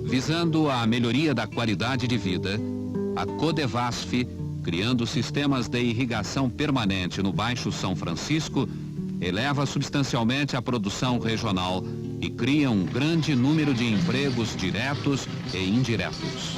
Visando a melhoria da qualidade de vida, a Codevasf, criando sistemas de irrigação permanente no Baixo São Francisco, eleva substancialmente a produção regional e cria um grande número de empregos diretos e indiretos.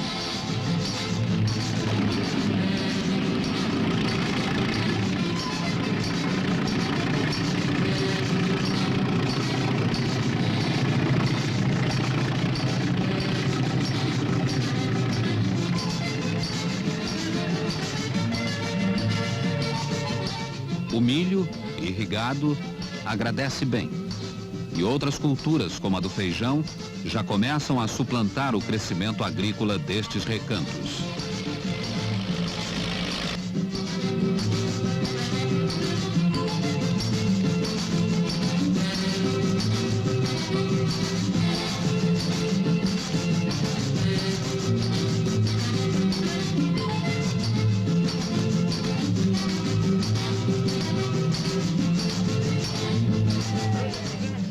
O milho, irrigado, agradece bem. E outras culturas, como a do feijão, já começam a suplantar o crescimento agrícola destes recantos.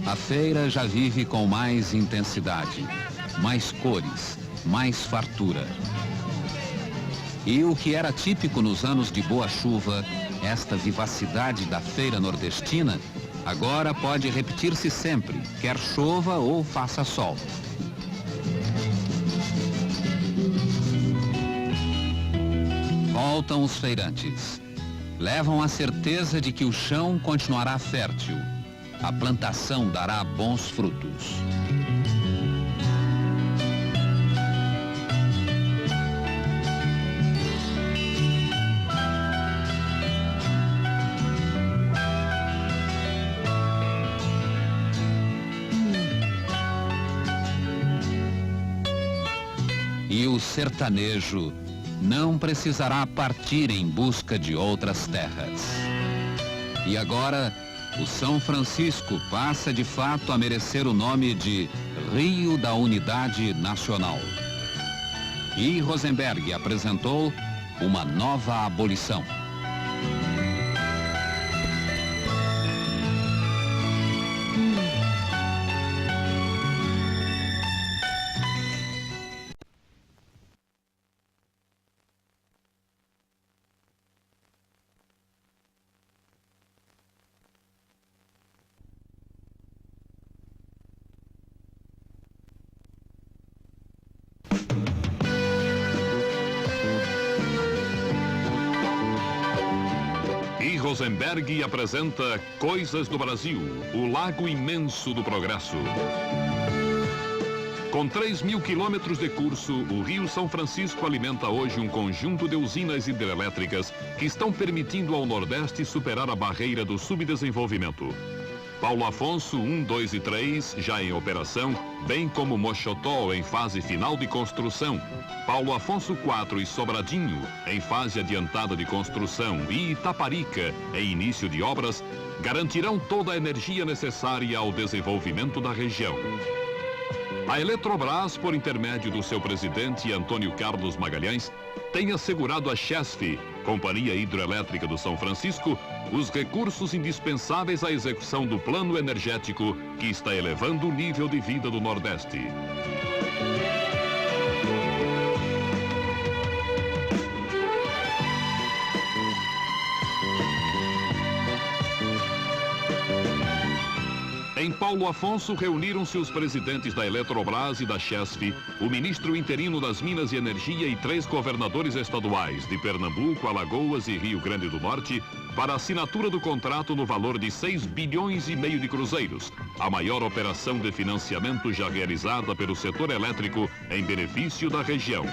A feira já vive com mais intensidade, mais cores, mais fartura. E o que era típico nos anos de boa chuva, esta vivacidade da feira nordestina, agora pode repetir-se sempre, quer chova ou faça sol. Voltam os feirantes. Levam a certeza de que o chão continuará fértil. A plantação dará bons frutos. E o sertanejo não precisará partir em busca de outras terras. E agora, o São Francisco passa de fato a merecer o nome de Rio da Unidade Nacional. E Rosenberg apresentou uma nova abolição. Rosenberg apresenta Coisas do Brasil, o lago imenso do progresso. Com 3.000 quilômetros de curso, o Rio São Francisco alimenta hoje um conjunto de usinas hidrelétricas que estão permitindo ao Nordeste superar a barreira do subdesenvolvimento. Paulo Afonso 1, 2 e 3 já em operação, bem como Mochotó em fase final de construção. Paulo Afonso 4 e Sobradinho em fase adiantada de construção e Itaparica em início de obras garantirão toda a energia necessária ao desenvolvimento da região. A Eletrobras, por intermédio do seu presidente Antônio Carlos Magalhães, tem assegurado à Chesf, Companhia Hidroelétrica do São Francisco, os recursos indispensáveis à execução do plano energético que está elevando o nível de vida do Nordeste. Em Paulo Afonso, reuniram-se os presidentes da Eletrobras e da Chesf, o ministro interino das Minas e Energia e 3 governadores estaduais de Pernambuco, Alagoas e Rio Grande do Norte para a assinatura do contrato no valor de 6,5 bilhões de cruzeiros, a maior operação de financiamento já realizada pelo setor elétrico em benefício da região.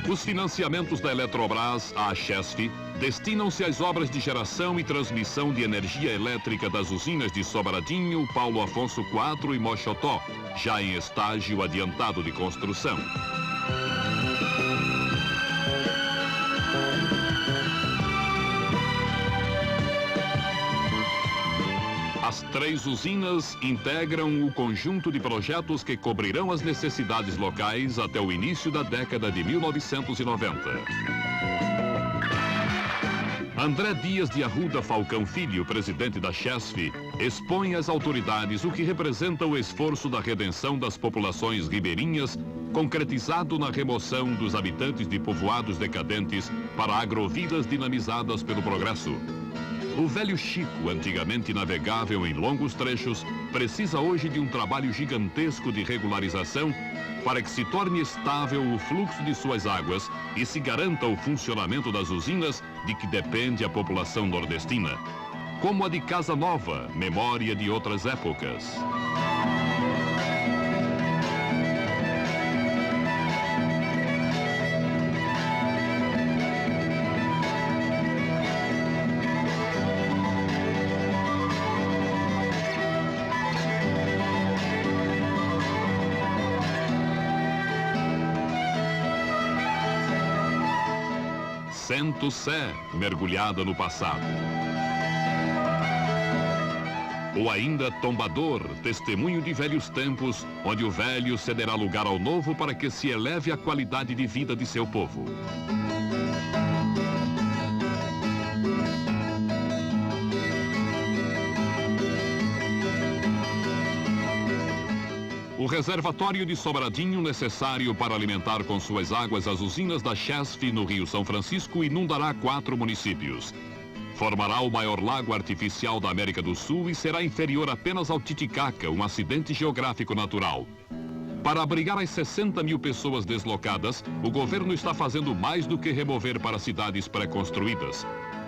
Os financiamentos da Eletrobras à Chesf destinam-se às obras de geração e transmissão de energia elétrica das usinas de Sobradinho, Paulo Afonso 4 e Mochotó, já em estágio adiantado de construção. As 3 usinas integram o conjunto de projetos que cobrirão as necessidades locais até o início da década de 1990. André Dias de Arruda Falcão Filho, presidente da Chesf, expõe às autoridades o que representa o esforço da redenção das populações ribeirinhas, concretizado na remoção dos habitantes de povoados decadentes para agrovilas dinamizadas pelo progresso. O Velho Chico, antigamente navegável em longos trechos, precisa hoje de um trabalho gigantesco de regularização para que se torne estável o fluxo de suas águas e se garanta o funcionamento das usinas de que depende a população nordestina. Como a de Casa Nova, memória de outras épocas. Sento Sé, mergulhada no passado. Ou ainda Tombador, testemunho de velhos tempos, onde o velho cederá lugar ao novo para que se eleve a qualidade de vida de seu povo. O reservatório de Sobradinho, necessário para alimentar com suas águas as usinas da Chesf no Rio São Francisco, inundará 4 municípios. Formará o maior lago artificial da América do Sul e será inferior apenas ao Titicaca, um acidente geográfico natural. Para abrigar as 60 mil pessoas deslocadas, o governo está fazendo mais do que remover para cidades pré-construídas.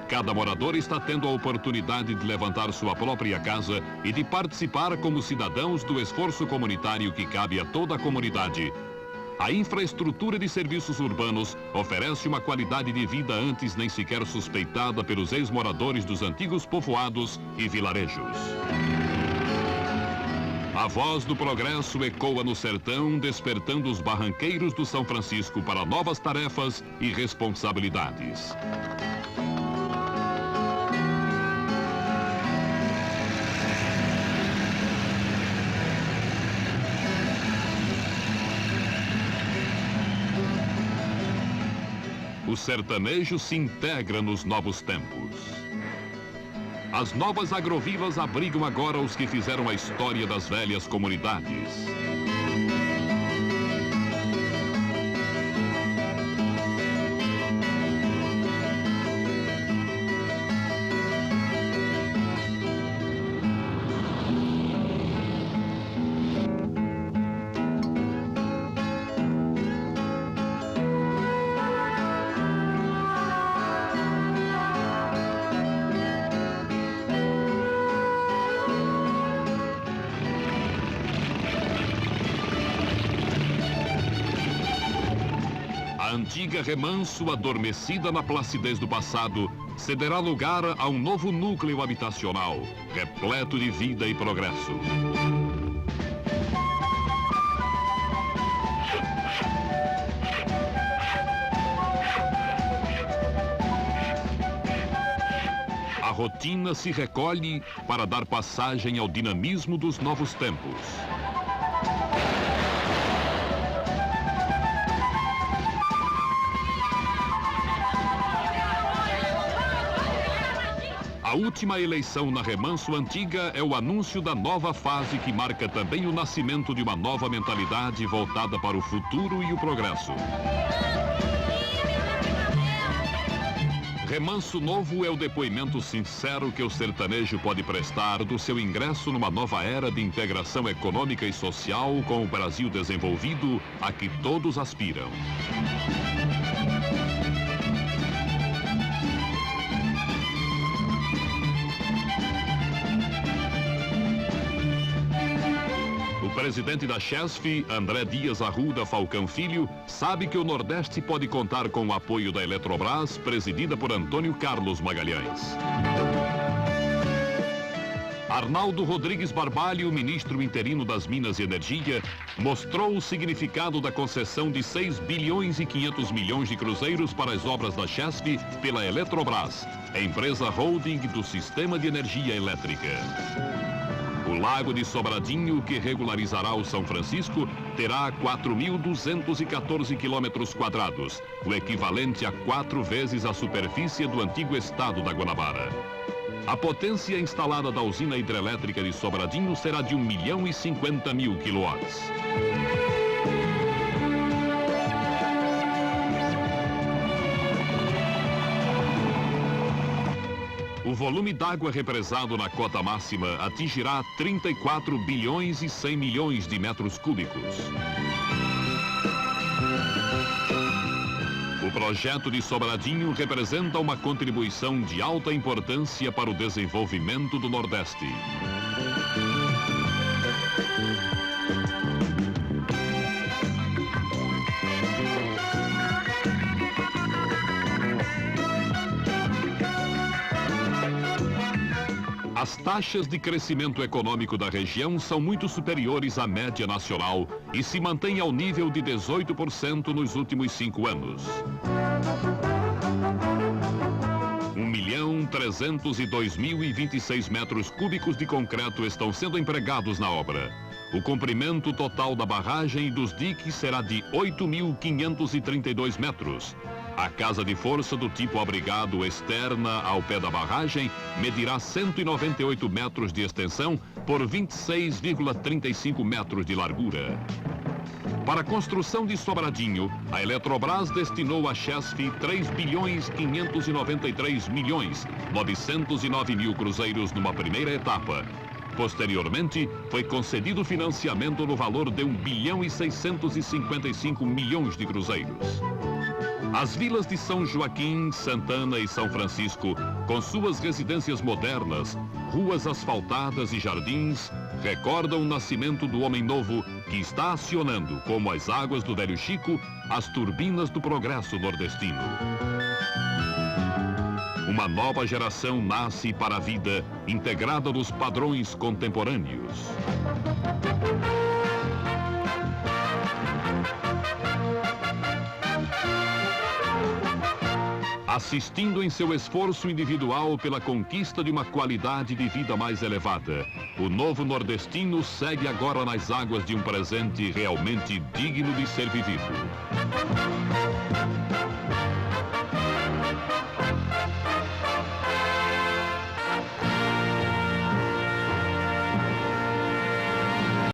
Cada morador está tendo a oportunidade de levantar sua própria casa e de participar como cidadãos do esforço comunitário que cabe a toda a comunidade. A infraestrutura de serviços urbanos oferece uma qualidade de vida antes nem sequer suspeitada pelos ex-moradores dos antigos povoados e vilarejos. A voz do progresso ecoa no sertão, despertando os barranqueiros do São Francisco para novas tarefas e responsabilidades. O sertanejo se integra nos novos tempos. As novas agrovilas abrigam agora os que fizeram a história das velhas comunidades. antiga Remanso, adormecida na placidez do passado, cederá lugar a um novo núcleo habitacional, repleto de vida e progresso. A rotina se recolhe para dar passagem ao dinamismo dos novos tempos. A última eleição na Remanso Antiga é o anúncio da nova fase que marca também o nascimento de uma nova mentalidade voltada para o futuro e o progresso. Remanso Novo é o depoimento sincero que o sertanejo pode prestar do seu ingresso numa nova era de integração econômica e social com o Brasil desenvolvido a que todos aspiram. O presidente da Chesf, André Dias Arruda Falcão Filho, sabe que o Nordeste pode contar com o apoio da Eletrobras, presidida por Antônio Carlos Magalhães. Arnaldo Rodrigues Barbalho, ministro interino das Minas e Energia, mostrou o significado da concessão de 6 bilhões e 500 milhões de cruzeiros para as obras da Chesf pela Eletrobras, a empresa holding do Sistema de Energia Elétrica. O Lago de Sobradinho, que regularizará o São Francisco, terá 4.214 quilômetros quadrados, o equivalente a 4 vezes a superfície do antigo estado da Guanabara. A potência instalada da usina hidrelétrica de Sobradinho será de 1.050.000 quilowatts. O volume d'água represado na cota máxima atingirá 34 bilhões e 100 milhões de metros cúbicos. O projeto de Sobradinho representa uma contribuição de alta importância para o desenvolvimento do Nordeste. As taxas de crescimento econômico da região são muito superiores à média nacional e se mantêm ao nível de 18% nos últimos 5 anos. 1.302.026 metros cúbicos de concreto estão sendo empregados na obra. O comprimento total da barragem e dos diques será de 8.532 metros. A casa de força do tipo abrigado externa ao pé da barragem medirá 198 metros de extensão por 26,35 metros de largura. Para a construção de Sobradinho, a Eletrobras destinou à Chesf 3 bilhões 593 milhões 909 mil cruzeiros numa primeira etapa. Posteriormente, foi concedido financiamento no valor de 1 bilhão e 655 milhões de cruzeiros. As vilas de São Joaquim, Santana e São Francisco, com suas residências modernas, ruas asfaltadas e jardins, recordam o nascimento do homem novo que está acionando, como as águas do Velho Chico, as turbinas do progresso nordestino. Uma nova geração nasce para a vida, integrada nos padrões contemporâneos. Assistindo em seu esforço individual pela conquista de uma qualidade de vida mais elevada, o novo nordestino segue agora nas águas de um presente realmente digno de ser vivido.